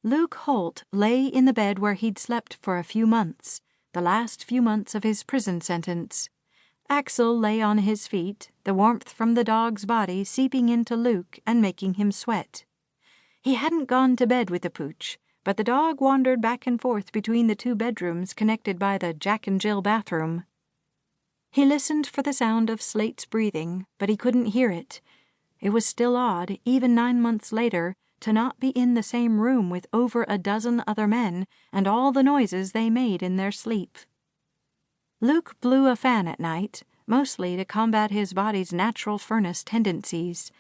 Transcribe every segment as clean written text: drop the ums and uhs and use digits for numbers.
Luke Holt lay in the bed where he'd slept for a few months, the last few months of his prison sentence. Axel lay on his feet, the warmth from the dog's body seeping into Luke and making him sweat. He hadn't gone to bed with the pooch, but the dog wandered back and forth between the two bedrooms connected by the Jack and Jill bathroom. He listened for the sound of Slate's breathing, but he couldn't hear it. It was still odd, even 9 months later, to not be in the same room with over a dozen other men and all the noises they made in their sleep. Luke blew a fan at night, mostly to combat his body's natural furnace tendencies,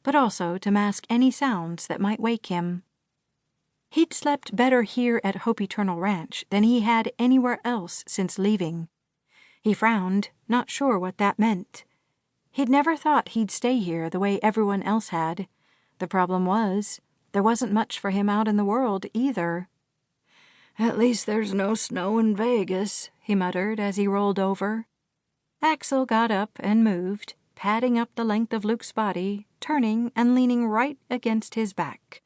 but also to mask any sounds that might wake him. He'd slept better here at Hope Eternal Ranch than he had anywhere else since leaving. He frowned, not sure what that meant. He'd never thought he'd stay here the way everyone else had. The problem was, there wasn't much for him out in the world either. "At least there's no snow in Vegas," he muttered as he rolled over. Axel got up and moved, padding up the length of Luke's body, turning and leaning right against his back.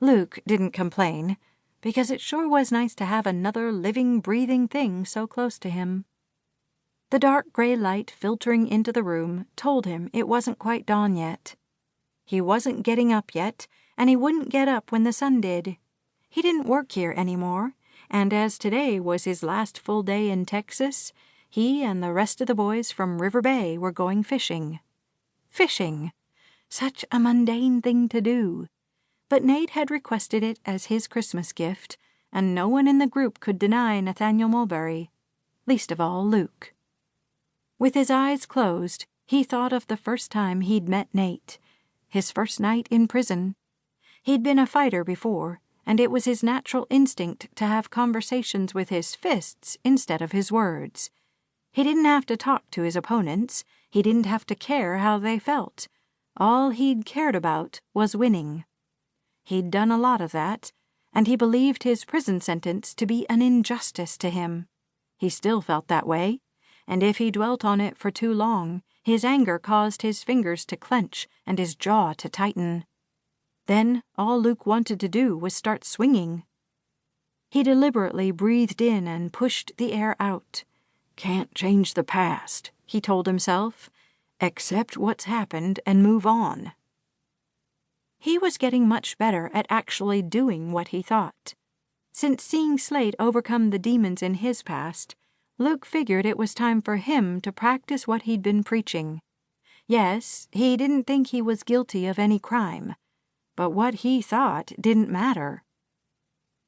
Luke didn't complain, because it sure was nice to have another living, breathing thing so close to him. The dark gray light filtering into the room told him it wasn't quite dawn yet. He wasn't getting up yet, and he wouldn't get up when the sun did. He didn't work here anymore, and as today was his last full day in Texas, he and the rest of the boys from River Bay were going fishing. Fishing! Such a mundane thing to do. But Nate had requested it as his Christmas gift, and no one in the group could deny Nathaniel Mulbury, least of all Luke. With his eyes closed, he thought of the first time he'd met Nate, his first night in prison. He'd been a fighter before, and it was his natural instinct to have conversations with his fists instead of his words. He didn't have to talk to his opponents. He didn't have to care how they felt. All he'd cared about was winning. He'd done a lot of that, and he believed his prison sentence to be an injustice to him. He still felt that way, and if he dwelt on it for too long, his anger caused his fingers to clench and his jaw to tighten. Then all Luke wanted to do was start swinging. He deliberately breathed in and pushed the air out. "Can't change the past," he told himself. "Accept what's happened and move on." He was getting much better at actually doing what he thought. Since seeing Slate overcome the demons in his past, Luke figured it was time for him to practice what he'd been preaching. Yes, he didn't think he was guilty of any crime, but what he thought didn't matter.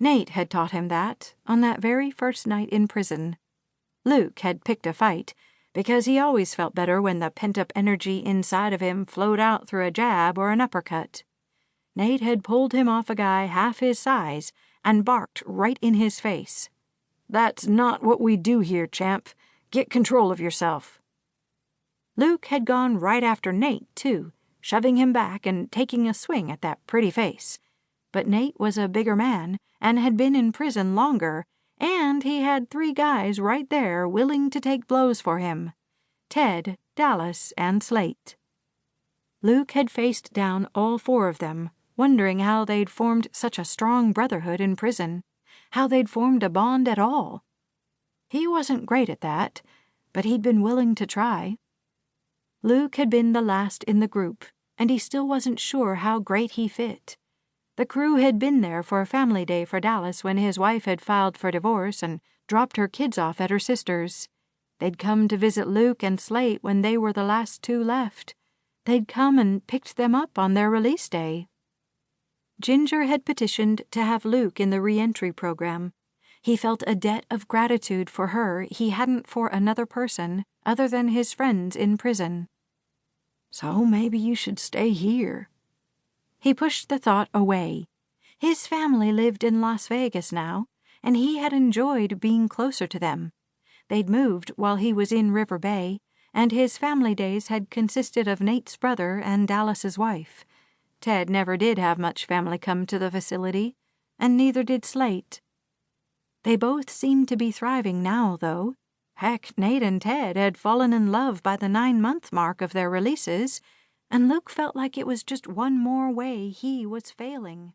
Nate had taught him that on that very first night in prison. Luke had picked a fight because he always felt better when the pent-up energy inside of him flowed out through a jab or an uppercut. Nate had pulled him off a guy half his size and barked right in his face. "That's not what we do here, champ. Get control of yourself." Luke had gone right after Nate, too, shoving him back and taking a swing at that pretty face. But Nate was a bigger man and had been in prison longer, and he had 3 guys right there willing to take blows for him: Ted, Dallas, and Slate. Luke had faced down all 4 of them, wondering how they'd formed such a strong brotherhood in prison, how they'd formed a bond at all. He wasn't great at that, but he'd been willing to try. Luke had been the last in the group, and he still wasn't sure how great he fit. The crew had been there for a family day for Dallas when his wife had filed for divorce and dropped her kids off at her sister's. They'd come to visit Luke and Slate when they were the last 2 left. They'd come and picked them up on their release day. Ginger had petitioned to have Luke in the re-entry program. He felt a debt of gratitude for her he hadn't for another person other than his friends in prison. "So maybe you should stay here." He pushed the thought away. His family lived in Las Vegas now, and he had enjoyed being closer to them. They'd moved while he was in River Bay, and his family days had consisted of Nate's brother and Dallas's wife. Ted never did have much family come to the facility, and neither did Slate. They both seemed to be thriving now, though. Heck, Nate and Ted had fallen in love by the 9-month mark of their releases, and Luke felt like it was just one more way he was failing.